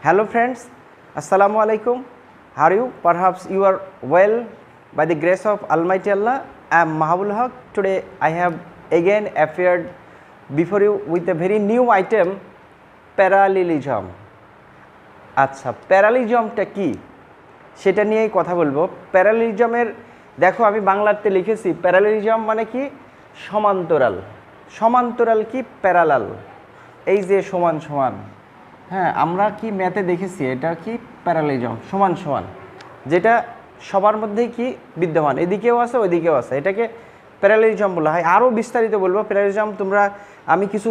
Hello friends, Assalamu alaikum. How are you? Perhaps you are well by the grace of Almighty Allah. I am Mahabul Haq. Today I have again appeared before you with a very new item, parallelism. আচ্ছা, প্যারালিজমটা কি সেটা নিয়েই কথা বলবো। প্যারালিজমের দেখো আমি বাংলাতে লিখেছি প্যারালিজম মানে কি সমান্তরাল। সমান্তরাল কি প্যারালাল, এই যে সমান সমান। হ্যাঁ, আমরা কি ম্যাথে দেখেছি এটা কি প্যারালিজম, সমান সমান, যেটা সবার মধ্যেই কি বিদ্যমান, এদিকেও আছে ওইদিকেও আছে, এটাকে প্যারালিজম বলা হয়। আরও বিস্তারিত বলবো প্যারালিজম, তোমরা আমি কিছু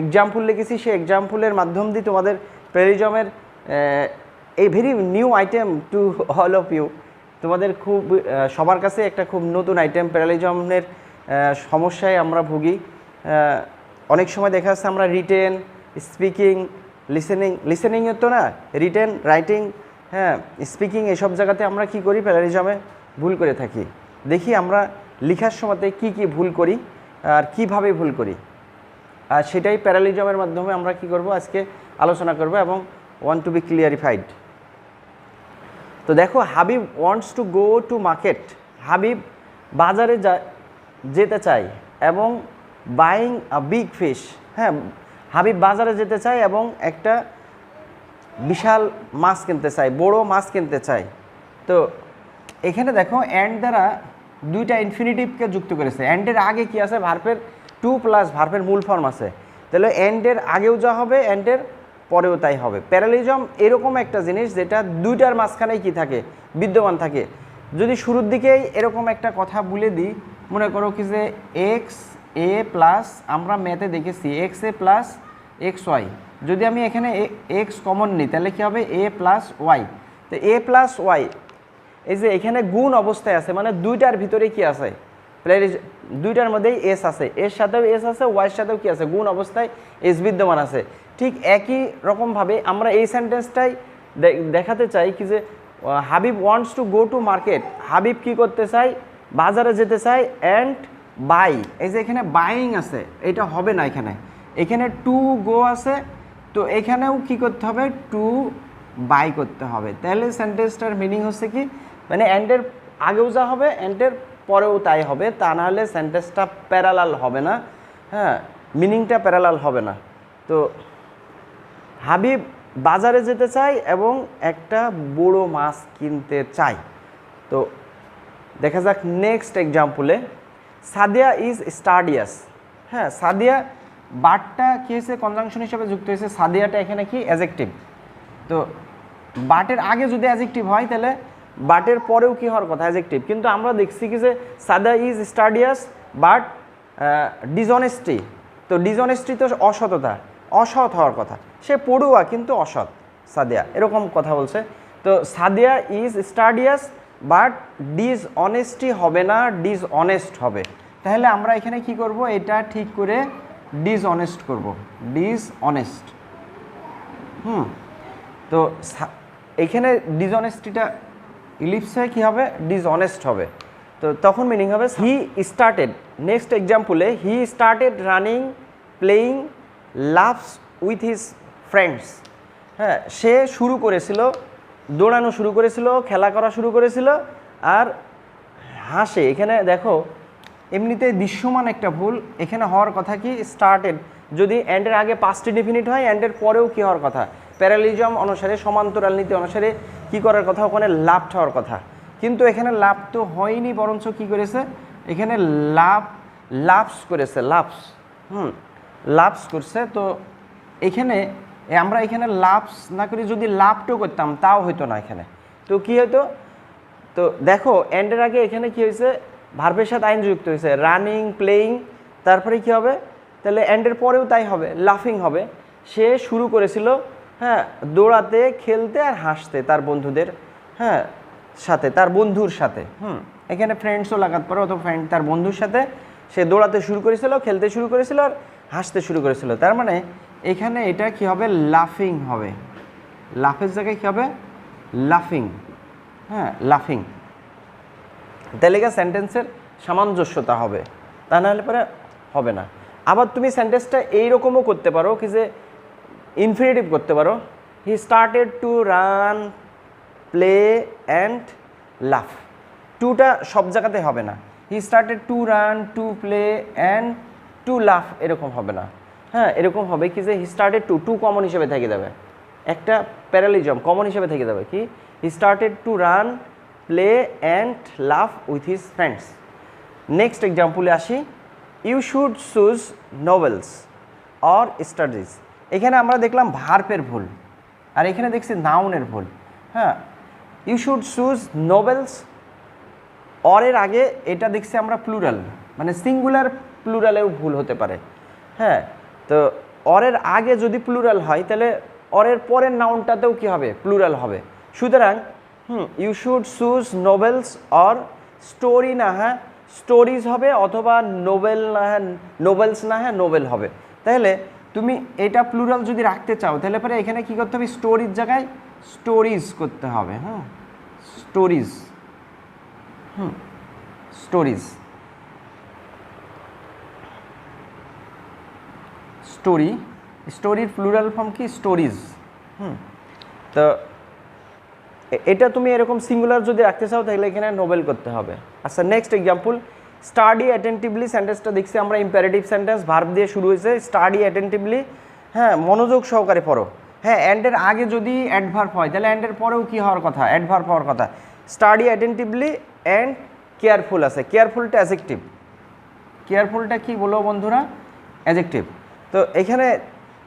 এক্সাম্পল লিখেছি, সেই এক্সাম্পলের মাধ্যম দিয়ে তোমাদের প্যারালিজমের এই very new item to all of you, তোমাদের খুব সবার কাছে একটা খুব নতুন আইটেম। প্যারালিজমের সমস্যায় আমরা ভুগি। অনেক সময় দেখা যাচ্ছে আমরা রিটেন, স্পিকিং, লিসেনিংয়ে তো না, রিটেন, রাইটিং, হ্যাঁ, স্পিকিং, এসব জায়গাতে আমরা কি করি, প্যারালিজমে ভুল করে থাকি। দেখি আমরা লেখার সময়তে কি কি ভুল করি আর কিভাবে ভুল করি, আর সেটাই প্যারালিজমের মাধ্যমে আমরা কি করব আজকে আলোচনা করব এবং want to be clarified. তো দেখো, Habib wants to go to market, Habib বাজারে যেতে চায় এবং বাইং আ বিগ ফিশ, হ্যাঁ, হাবিব বাজারে যেতে চায় এবং একটা বিশাল মাছ কিনতে চায়, বড় মাছ কিনতে চায়। তো এখানে দেখো অ্যান্ড দ্বারা দুইটা ইনফিনিটিভকে যুক্ত করেছে। অ্যান্ডের আগে কি আছে, ভার্বের টু প্লাস ভার্বের মূল ফর্ম আছে, তাহলে অ্যান্ডের আগেও যা হবে অ্যান্ডের পরেও তাই হবে। প্যারালিজম এরকম একটা জিনিস যেটা দুইটার মাঝখানেই কি থাকে, বিদ্যমান থাকে। যদি শুরুর দিকেই এরকম একটা কথা বলে দিই, মনে করো কি যে এক্স এ প্লাস, আমরা ম্যাথে দেখেছি এক্স এ প্লাস এক্স ওয়াই, যদি আমি এখানে এক্স কমন নিই তাহলে কী হবে, এ প্লাস ওয়াই। তো এ প্লাস ওয়াই এই যে এখানে গুণ অবস্থায় আছে, মানে দুইটার ভিতরে কি আছে, দুইটার মধ্যেই এস আছে, এর সাথেও এস আছে, ওয়াইয়ের সাথেও কি আছে, গুণ অবস্থায় এস বিদ্যমান আছে। ঠিক একই রকমভাবে আমরা এই সেন্টেন্সটাই দেখাতে চাই কি যে Habib wants to go to market, Habib কি করতে চায়, বাজারে যেতে চায়, অ্যান্ড বাই, এই যে এখানে বাইং আছে, এটা হবে না, এখানে টু গো আছে, তো এখানেও কি করতে হবে, টু বাই করতে হবে। তাহলে সেন্টেন্সটার মিনিং হচ্ছে কি, মানে অ্যান্ডের আগেও যা হবে অ্যান্ডের পরেও তাই হবে, তা নাহলে সেন্টেন্সটা প্যারালাল হবে না, হ্যাঁ, মিনিংটা প্যারালাল হবে না। তো হাবিব বাজারে যেতে চায় এবং একটা বড় মাছ কিনতে চায়। তো দেখা যাক নেক্সট এক্সাম্পলে, সাদিয়া ইজ স্টাডিয়াস, হ্যাঁ, সাদিয়া বাটটা কী হয়েছে, কনজাংশন হিসেবে যুক্ত হয়েছে, সাদিয়াটা এখানে কি অ্যাডজেক্টিভ। তো বাটের আগে যদি অ্যাডজেক্টিভ হয় তাহলে বাটের পরেও কি হওয়ার কথা, অ্যাডজেক্টিভ। কিন্তু আমরা দেখছি কি যে সাদিয়া ইজ স্টাডিয়াস বাট ডিসঅনেস্টি, তো ডিসঅনেস্টি তো অসততা, অসৎ হওয়ার কথা, সে পড়ুয়া কিন্তু অসৎ সাদিয়া, এরকম কথা বলছে। তো সাদিয়া ইজ স্টাডিয়াস বাট ডিসঅনেস্টি হবে না, ডিসঅনেস্ট হবে। তাহলে আমরা এখানে কি করব, এটা ঠিক করে ডিসঅনেস্ট করব, ডিসঅনেস্ট। তো এখানে ডিসঅনেস্টিটা ইলিপস হয়ে কী হবে, ডিসঅনেস্ট হবে। তো তখন মিনিং হবে হি স্টার্টেড, নেক্সট এক্সাম্পলে he started running, playing, loves with his friends, হ্যাঁ, সে শুরু করেছিল, দৌড়ানো শুরু করেছিল, খেলা করা শুরু করেছিল আর হাসে। এখানে দেখো এমনিতে দৃশ্যমান একটা ভুল, এখানে হওয়ার কথা কি স্টার্টেড, যদি অ্যান্ডের আগে পাস্ট ডেফিনিট হয় অ্যান্ডের পরেও কী হওয়ার কথা, প্যারালিজম অনুসারে, সমান্তরাল নীতি অনুসারে কি করার কথা, ওখানে লাভ হওয়ার কথা। কিন্তু এখানে লাভ তো হয়নি, বরঞ্চ কি করেছে, এখানে লাভস করেছে, লাভস করছে। তো এখানে আমরা এখানে লাভস না করি যদি লাভটো করতাম তাও হইতো না এখানে, তো কি হতো, তো দেখো এন্ডের আগে এখানে কি হয়েছে, ভার্বের সাথে আইন যুক্ত হয়েছে, রানিং, প্লেয়িং, তারপরে কি হবে, তাহলে এন্ডের পরেও তাই হবে, লাফিং হবে। সে শুরু করেছিল, হ্যাঁ, দৌড়াতে, খেলতে আর হাসতে তার বন্ধুদের, হ্যাঁ, সাথে, তার বন্ধুর সাথে, এখানে ফ্রেন্ডসও লাগাতে পারো, অথবা ফ্রেন্ড, তার বন্ধুর সাথে সে দৌড়াতে শুরু করেছিল, খেলতে শুরু করেছিল আর হাসতে শুরু করেছিল। তার মানে এখানে এটা কি হবে, লাফিং হবে, লাফের জায়গায় কী হবে, লাফিং, হ্যাঁ, লাফিং। তাহলে সেন্টেন্সের সামঞ্জস্যতা হবে, তা নাহলে পরে হবে না। আবার তুমি সেন্টেন্সটা এইরকমও করতে পারো কি যে ইনফিনিটিভ করতে পারো, he started to run play and laugh. টুটা সব জায়গাতে হবে না, he started to run to play and to laugh এরকম হবে না। হ্যাঁ, এরকম হবে কি যে হি স্টার্টেড টু কমন হিসেবে থেকে যাবে, একটা প্যারালিজম কমন হিসেবে থেকে যাবে কি he started to run play and laugh with his friends. Next এক্সাম্পলে আসি, you should choose novels or studies. এখানে আমরা দেখলাম ভার্বের ভুল, আর এখানে দেখছি নাউনের ভুল। হ্যাঁ, ইউ শুড চুজ নোভেলস, অরের আগে এটা দেখছি আমরা প্লুরাল, মানে সিঙ্গুলার প্লুরালেও ভুল হতে পারে। হ্যাঁ, তো অরের আগে যদি প্লুরাল হয় তাহলে অরের পরের নাউনটাতেও কি হবে, প্লুরাল হবে। সুতরাং you should choose novels or story না হ্যাঁ স্টোরিজ হবে, অথবা নোভেল না হ্যাঁ নোভেলস না হ্যাঁ নোভেল হবে। তাহলে তুমি এটা প্লুরাল যদি রাখতে চাও তাহলে পরে এখানে কি করতে হবে, স্টোরির জায়গায় স্টোরিজ করতে হবে। হ্যাঁ, স্টোরিজ, স্টোরিজ, স্টোরি, স্টোরির প্লুরাল ফর্ম কি, স্টোরিজ। তো এটা তুমি এরকম সিঙ্গুলার যদি রাখতে চাও তাহলে এখানে নোবেল করতে হবে। আচ্ছা, নেক্সট এক্সাম্পল, স্টাডি অ্যাটেন্টিভলি। সেন্টেন্সটা দেখছি আমরা ইম্পারেটিভ সেন্টেন্স, ভার্ব দিয়ে শুরু হয়েছে, স্টাডি অ্যাটেন্টিভলি। হ্যাঁ, মনোযোগ সহকারে পড়ো। হ্যাঁ, অ্যান্ডের আগে যদি অ্যাডভার্ব হয় তাহলে অ্যান্ডের পরেও কি হওয়ার কথা, অ্যাডভার্ব হওয়ার কথা। স্টাডি অ্যাটেন্টিভলি অ্যান্ড কেয়ারফুল আছে, কেয়ারফুলটা অ্যাডজেক্টিভ, কেয়ারফুলটা কি বলো বন্ধুরা, অ্যাডজেক্টিভ। তো এখানে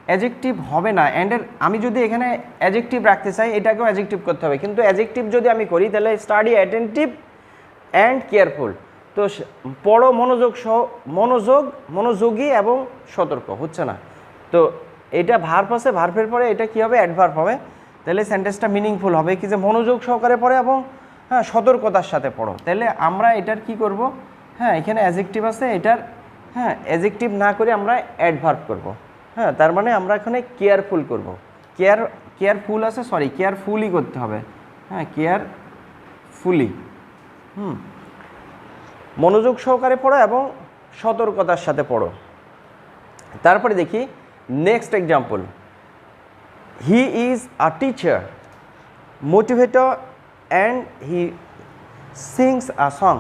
অ্যাডজেক্টিভ হবে না, অ্যান্ডের আমি যদি এখানে অ্যাডজেক্টিভ রাখতে চাই এটাকেও অ্যাডজেক্টিভ করতে হবে, কিন্তু অ্যাডজেক্টিভ যদি আমি করি তাহলে স্টাডি অ্যাটেন্টিভ অ্যান্ড কেয়ারফুল। তো পড়ো মনোযোগ সহ, মনোযোগী এবং সতর্ক হচ্ছে না। তো এটা ভার্ব আছে, ভার্বের পরে এটা কি হবে, অ্যাডভার্ব হবে। তাহলে সেন্টেন্সটা মিনিংফুল হবে কি যে মনোযোগ সহকারে পড়ে এবং হ্যাঁ সতর্কতার সাথে পড়ো। তাহলে আমরা এটার কি করব, হ্যাঁ এখানে অ্যাডজেক্টিভ আছে, এটার হ্যাঁ অ্যাডজেক্টিভ না করে আমরা অ্যাডভার্ব করব। হ্যাঁ, তার মানে আমরা এখানে কেয়ারফুল করব। কেয়ারফুল আছে, সরি কেয়ারফুলি করতে হবে। হ্যাঁ, কেয়ারফুলি, মনোযোগ সহকারে পড়ো এবং সতর্কতার সাথে পড়ো। তারপরে দেখি next example, he is a teacher motivator and he sings a song.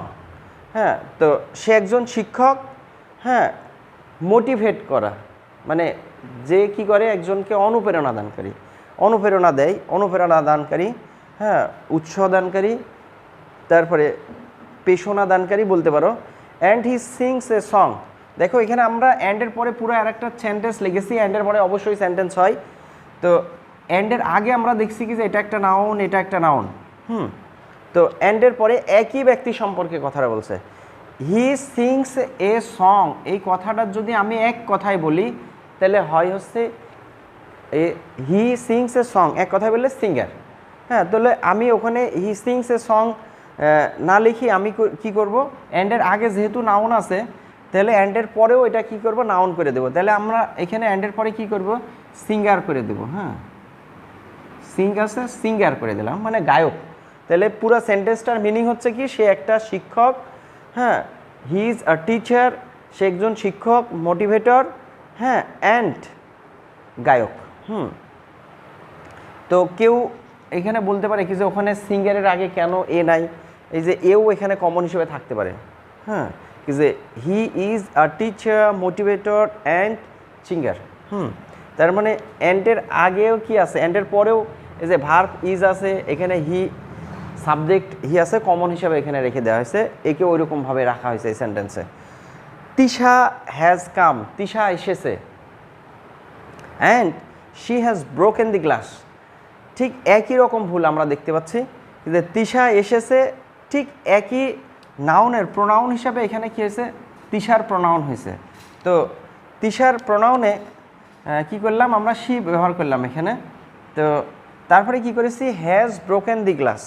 হ্যাঁ, তো সে একজন শিক্ষক। হ্যাঁ, মোটিভেট করা মানে যে কি করে, একজনকে অনুপ্রেরণা দানকারী, অনুপ্রেরণা দেয়, অনুপ্রেরণা দানকারী। হ্যাঁ, উৎসাহ দানকারী, তারপরে পেশনা দানকারী বলতে পারো। And he sings a song. দেখো এখানে আমরা অ্যান্ডের পরে পুরো আর একটা সেন্টেন্স লিখেছি, অ্যান্ডের পরে অবশ্যই সেন্টেন্স হয়। তো অ্যান্ডের আগে আমরা দেখছি কি যে এটা একটা নাউন, এটা একটা নাউন। তো অ্যান্ডের পরে একই ব্যক্তি সম্পর্কে কথাটা বলছে, হি সিংস এ সং। এই কথাটার যদি আমি এক কথায় বলি তাহলে হয় হচ্ছে হি সিংস এ সং, এক কথায় বললে সিঙ্গার। হ্যাঁ, তাহলে আমি ওখানে হি সিংস এ সং না লিখি আমি কি করব, অ্যান্ডের আগে যেহেতু নাউন আছে তাহলে অ্যান্ডের পরেও এটা কি করব, নাউন করে দেবো। তাহলে আমরা এখানে অ্যান্ডের পরে কি করব, সিঙ্গার করে দেবো। হ্যাঁ, সিং আছে, সিঙ্গার করে দিলাম মানে গায়ক। তাহলে পুরো সেন্টেন্সটার মিনিং হচ্ছে কি, সে একটা শিক্ষক। হ্যাঁ, হি ইজ আ টিচার, সে একজন শিক্ষক, মোটিভেটর, হ্যাঁ অ্যান্ড গায়ক। তো কেউ এখানে বলতে পারে কি যে ওখানে সিঙ্গারের আগে কেন এ নাই, এই যে এও এখানে কমন হিসেবে থাকতে পারে। হ্যাঁ, কি যে he is a teacher motivator and singer. তার মানে অ্যান্ডের আগেও কি আছে, অ্যান্ডের পরেও এই যে ভার্ব ইজ আছে, এখানে হি সাবজেক্ট হি আছে, কমন হিসাবে এখানে রেখে দেওয়া হয়েছে, একে ওইরকমভাবে রাখা হয়েছে এই সেন্টেন্সে। তিশা হ্যাজ কাম, তিশা এসেছে। And she has broken the glass. ঠিক একই রকম ভুল আমরা দেখতে পাচ্ছি যে তিশা এসেছে, ঠিক একই নাউনের প্রোনাউন হিসাবে এখানে কী হয়েছে, তিশার প্রোনাউন হয়েছে। তো তিশার প্রোনাউনে কি করলাম আমরা, শি ব্যবহার করলাম এখানে। তো তারপরে কি করেছি, হ্যাজ ব্রোকেন দি গ্লাস।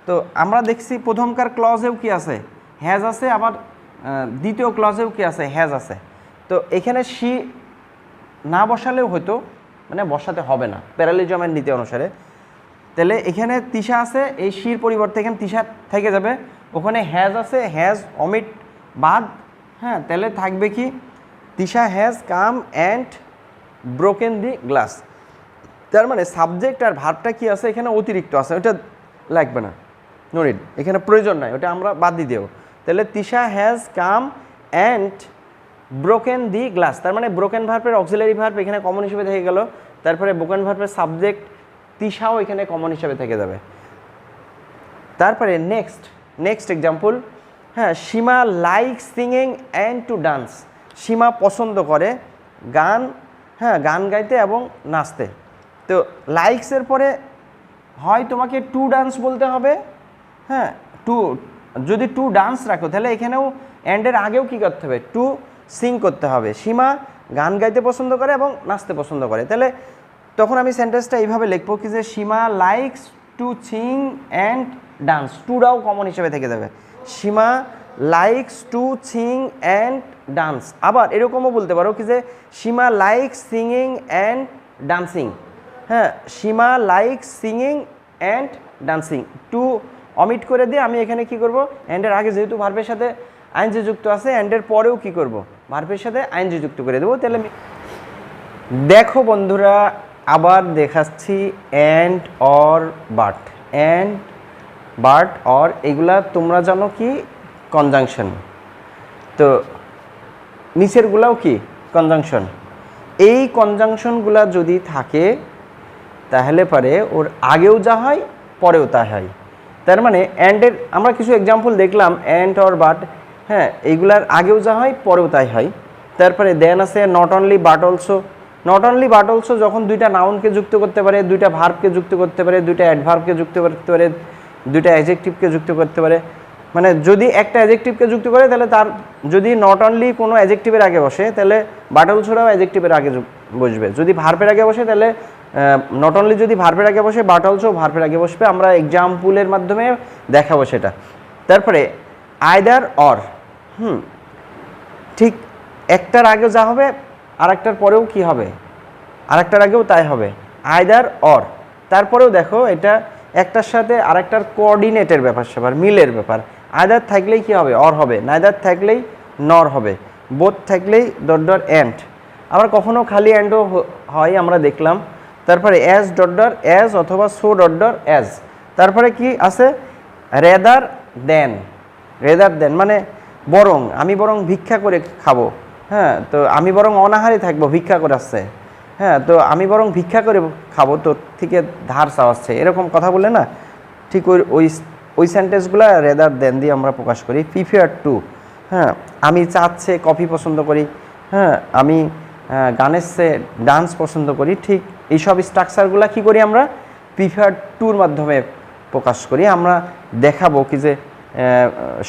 তো আমরা দেখছি প্রথমকার ক্লজেও কি আছে, হ্যাজ আছে, আবার দ্বিতীয় ক্লজেও কি আছে, হ্যাজ আছে। তো এখানে শি না বসালেও হয়তো, মানে বসাতে হবে না প্যারালিজমের নীতি অনুসারে। তাহলে এখানে তিশা আছে, এই শির পরিবর্তে এখানে তিশা থেকে যাবে, ওখানে হ্যাজ আছে, হ্যাজ অমিট বাদ। হ্যাঁ, তাহলে থাকবে কি, Tisha has come and broken the glass. তার মানে সাবজেক্ট আর ভার্বটা কি আছে এখানে অতিরিক্ত আছে, ওটা লাগবে না, নো নিড, এখানে প্রয়োজন নাই, ওটা আমরা বাদ দিয়ে দেবো। তাহলে Tisha has come and broken the glass, তার মানে ব্রোকেন ভার্বের অক্সিলারি ভার্ব এখানে কমন হিসেবে থেকে গেল, তারপরে ব্রোকেন ভার্বের সাবজেক্ট তিশাও এখানে কমন হিসেবে থেকে যাবে। তারপরে নেক্সট এক্সাম্পল, হ্যাঁ, Seema like singing and to dance, Seema পছন্দ করে গান, হ্যাঁ, গান গাইতে এবং নাচতে। তো লাইকসের পরে হয় তোমাকে টু ডান্স বলতে হবে, হ্যাঁ, যদি টু ডান্স রাখো তাহলে এখানেও অ্যান্ডের আগেও কী করতে হবে, টু সিং করতে হবে। সীমা গান গাইতে পছন্দ করে এবং নাচতে পছন্দ করে, তাহলে তখন আমি সেন্টেন্সটা এইভাবে লিখবো কি যে Seema likes to sing and dance, টুটাও কমন হিসেবে থেকে যাবে, Seema likes to sing and dance. আবার এরকমও বলতে পারো কি যে Seema likes singing and dancing, হ্যাঁ, Seema likes singing and dancing, to omit করে দিয়ে আমি এখানে কি করব, অ্যান্ডের আগে যেহেতু ভার্বের সাথে আইনজি যুক্ত আছে, অ্যান্ডের পরেও কি করব, ভার্বের সাথে আইনজি যুক্ত করে দেবো। তাহলে দেখো বন্ধুরা, আবার দেখাচ্ছি and or but, and but or এগুলা তোমরা জানো কি কনজাংশন, তো নিচেরগুলাও কি কনজাংশন। এই কনজাংশনগুলা যদি থাকে তাহলে পারে ওর আগেও যা হয় পরেও তা হয়। তার মানে অ্যান্ডের আমরা কিছু এক্সাম্পল দেখলাম, অ্যান্ড অর বাট, হ্যাঁ, এইগুলার আগেও যা হয় পরেও তাই হয়। তারপরে দেন আছে not only but also, not only but also যখন দুইটা নাউনকে যুক্ত করতে পারে, দুইটা ভার্বকে যুক্ত করতে পারে, দুইটা অ্যাডভার্বকে যুক্ত করতে পারে, দুইটা অ্যাডজেক্টিভকে যুক্ত করতে পারে। মানে যদি একটা অ্যাডজেক্টিভকে যুক্ত করে তাহলে তার যদি নট অনলি কোনো অ্যাডজেক্টিভের আগে বসে তাহলে বাট অলসোটাও অ্যাডজেক্টিভের আগে বসবে, যদি ভার্বের আগে বসে তাহলে নট অনলি যদি ভার্বের আগে বসে বাট অলসো ভার্বের আগে বসবে। আমরা এক্সাম্পলের মাধ্যমে দেখাবো সেটা। তারপরে আইদার অর, ঠিক একটার আগেও যা হবে আরেকটার পরেও কি হবে, আরেকটার আগেও তাই হবে, আইদার অর। তারপরেও দেখো এটা একটার সাথে আরেকটার কোঅর্ডিনেটের ব্যাপার স্যাপার, মিলের ব্যাপার। আইদার থাকলেই কি হবে, অর হবে, নাইদার থাকলেই নর হবে, বোথ থাকলেই ডট ডট অ্যান্ড। আবার কখনো খালি অ্যান্ডও হয় আমরা দেখলাম। তারপরে অ্যাজ ডট ডট অ্যাজ অথবা সো ডট ডট অ্যাজ। তারপরে কি আছে, রেদার দেন, রেদার দেন মানে বরং, আমি বরং ভিক্ষা করে খাবো, হ্যাঁ, তো আমি বরং অনাহারে থাকবো, ভিক্ষা করে আসছে, হ্যাঁ, তো আমি বরং ভিক্ষা করে খাবো, তোর থেকে ধার চাওয়াচ্ছে, এরকম কথা বলে না, ঠিক ওই সেন্টেন্সগুলো রেদার দেন দিয়ে আমরা প্রকাশ করি। প্রিফার টু, হ্যাঁ, আমি চাচ্ছে কফি পছন্দ করি, হ্যাঁ, আমি গানের সে ডান্স পছন্দ করি, ঠিক এইসব স্ট্রাকচারগুলো কী করি আমরা প্রিফার টুর মাধ্যমে প্রকাশ করি। আমরা দেখাবো কি যে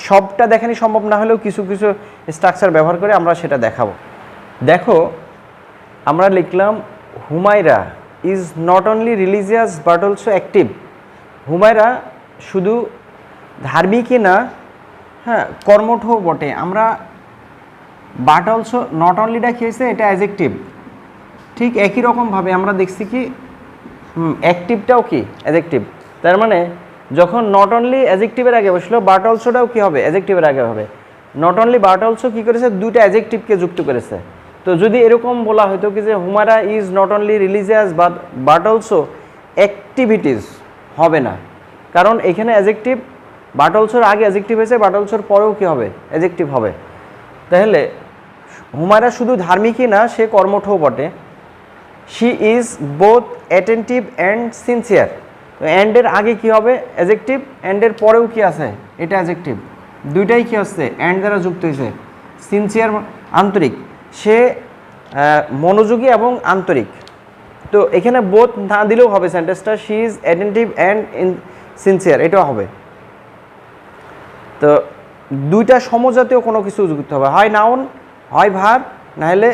সবটা দেখানি সম্ভব না হলেও কিছু কিছু স্ট্রাকচার ব্যবহার করে আমরা সেটা দেখাবো। দেখো আমরা লিখলাম Humaira is not only religious but also active. Humaira শুধু ধার্মিকই না, হ্যাঁ, কর্মঠ বটে। আমরা বাট অলসো নট অনলিটা কি হয়েছে, এটা অ্যাডজেক্টিভ। ঠিক একই রকমভাবে আমরা দেখছি কি অ্যাক্টিভটাও কি অ্যাডজেক্টিভ। তার মানে যখন নট অনলি অ্যাডজেক্টিভের আগে বসলো বাট অলসোটাও কী হবে, অ্যাডজেক্টিভের আগে হবে। নট অনলি বাট অলসো কী করেছে, দুইটা অ্যাডজেক্টিভকে যুক্ত করেছে। তো যদি এরকম বলা হতো কি যে Humaira is not only religious but also activities, হবে না, কারণ এখানে অ্যাডজেক্টিভ বাট অলসোর আগে অ্যাডজেক্টিভ হয়েছে, বাট অলসোর পরেও কী হবে, অ্যাডজেক্টিভ হবে। তাহলে হুমায়রা শুধু ধার্মিকই না, সে কর্মঠও বটে। She is both attentive and sincere. তো অ্যান্ডের আগে কি হবে, অ্যাডজেক্টিভ, অ্যান্ডের পরেও কি আছে, এটা অ্যাডজেক্টিভ, দুইটাই কি হচ্ছে অ্যান্ড দ্বারা যুক্ত হয়েছে। সিনসিয়ার আন্তরিক, সে মনোযোগী এবং আন্তরিক। তো এখানে বোথ না দিলেও হবে সেন্টেন্সটা, she is attentive and sincere, এটাও হবে। তো দুইটা সমজাতীয় কোনো কিছু যুক্ত হবে, হয় নাউন, হয় ভার্ব, নাহলে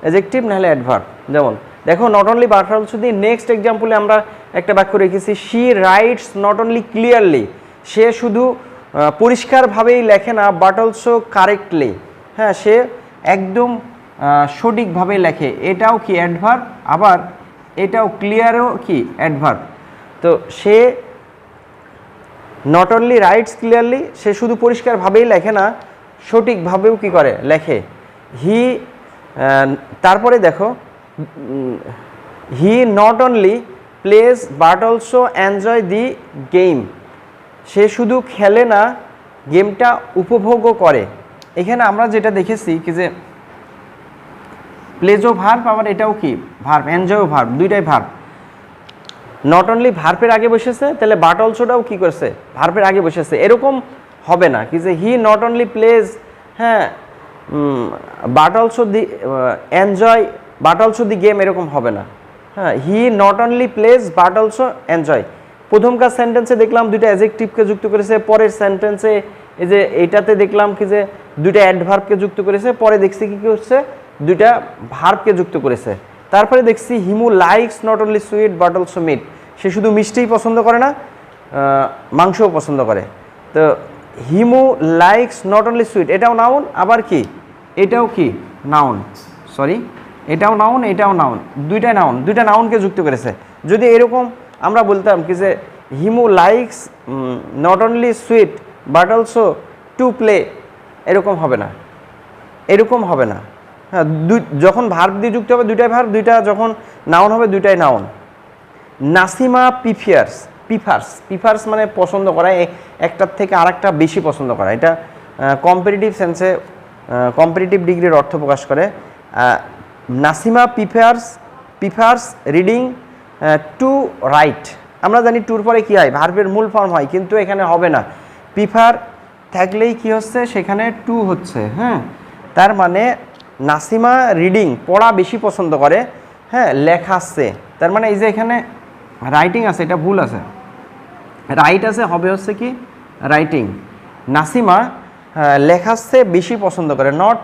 অ্যাডজেক্টিভ, নাহলে অ্যাডভার্ব। যেমন দেখো নট অনলি বাট অলসো দিয়ে নেক্সট এক্সাম্পলে আমরা একটা বাক্য রেখেছি, she writes not only clearly, সে শুধু পরিষ্কারভাবেই লেখে না, বাট অলসো কারেক্টলি, হ্যাঁ, সে একদম সঠিকভাবে লেখে, এটাও কি অ্যাডভার্ব। আবার এটাও ক্লিয়ারও কি অ্যাডভার্ব। তো সে নট অনলি রাইটস ক্লিয়ারলি, সে শুধু পরিষ্কারভাবেই লেখে না, সঠিকভাবেও কি করে, লেখে। তারপরে দেখো he not only plays but also enjoy the game, সে শুধু খেলে না গেমটা উপভোগও করে। এখানে আমরা যেটা দেখেছি কি যে প্লেজও ভার্ব, আবার এটাও কি ভার্ব, এনজয়ও ভার্ব, দুইটাই ভার্ব। নট অনলি ভার্বের আগে বসেছে, তাহলে বাট অলসোটাও কি করছে, ভার্বের আগে বসেছে। এরকম হবে না কি যে হি নট অনলি প্লেজ, হ্যাঁ, but also the enjoy but also the game, এরকম হবে না। হ্যাঁ, he not only plays but also enjoy. প্রথমকার সেন্টেন্সে দেখলাম দুইটা অ্যাডজেক্টিভকে যুক্ত করেছে, পরের সেন্টেন্সে এই যে এইটাতে দেখলাম কি যে দুইটা অ্যাডভার্বকে যুক্ত করেছে, পরে দেখছি কি করছে, দুইটা ভার্বকে যুক্ত করেছে। তারপরে দেখছি Himu likes not only sweet but also meat, সে শুধু মিষ্টিই পছন্দ করে না, মাংসও পছন্দ করে। তো Himu likes not only sweet, এটাও নাউন, আবার কি এটাও কি নাউন, সরি এটাও নাউন, এটাও নাউন, দুইটাই নাউন, দুইটা নাউনকে যুক্ত করেছে। যদি এরকম আমরা বলতাম কি যে Himu likes not only sweet but also to play, এরকম হবে না, এরকম হবে না। হ্যাঁ, যখন ভার্ব দিয়ে যুক্ত হবে দুইটাই ভার্ব, দুইটা যখন নাউন হবে দুইটাই নাউন। নাসিমা প্রিফার্স, প্রিফার্স মানে পছন্দ করা, একটার থেকে আরেকটা বেশি পছন্দ করা, এটা কম্পিটিটিভ সেন্সে কম্পিটিটিভ ডিগ্রির অর্থ প্রকাশ করে। Nasima prefers reading to right. আমরা জানি টুর পরে কী হয়, ভার্বের মূল ফর্ম হয়, কিন্তু এখানে হবে না, প্রিফার থাকলেই কি হচ্ছে, সেখানে টু হচ্ছে। হ্যাঁ, তার মানে নাসিমা রিডিং পড়া বেশি পছন্দ করে, হ্যাঁ, লেখা আসছে, তার মানে এই যে এখানে রাইটিং আছে, এটা ভুল আছে, রাইট আছে, হবে হচ্ছে কি রাইটিং। নাসিমা লেখাচ্ছে বেশি পছন্দ করে, not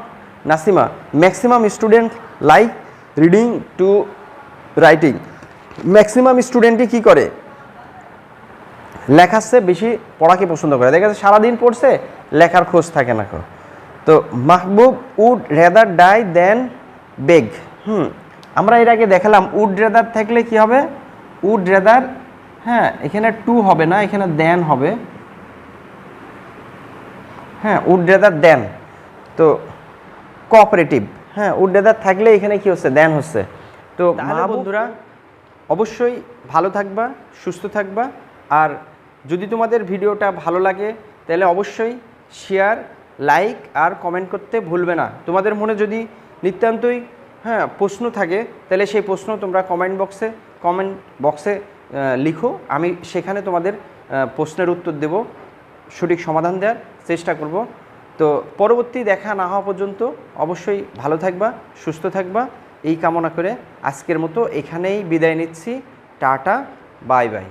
Nasima. Maximum student like reading to writing, maximum স্টুডেন্টই কী করে, লেখাচ্ছে বেশি পড়াকে পছন্দ করে। দেখা যাচ্ছে সারাদিন পড়ছে, লেখার খোঁজ থাকে না। তো মাহবুব উড রেদার ডাই দেন বেগ। আমরা এর আগে দেখালাম উড রেদার থাকলে কি হবে, উড রেদার, হ্যাঁ, এখানে টু হবে না, এখানে দেন হবে। হ্যাঁ, উড রেদার দেন, তো কোঅপারেটিভ। হ্যাঁ, উড রেদার থাকলে এখানে কি হচ্ছে, দেন হচ্ছে। তো বন্ধুরা অবশ্যই ভালো থাকবা, সুস্থ থাকবা, আর যদি তোমাদের ভিডিওটা ভালো লাগে তাহলে অবশ্যই শেয়ার, লাইক আর কমেন্ট করতে ভুলবে না। তোমাদের মনে যদি নিতান্তই প্রশ্ন থাকে তাহলে সেই প্রশ্ন তোমরা কমেন্ট বক্সে লিখো, আমি সেখানে তোমাদের প্রশ্নের উত্তর দেব, সঠিক সমাধান দেওয়ার চেষ্টা করব। তো পরবর্তী দেখা না হওয়া পর্যন্ত অবশ্যই ভালো থাকবা, সুস্থ থাকবা, এই কামনা করে আজকের মতো এখানেই বিদায় নিচ্ছি। Tata, bye bye.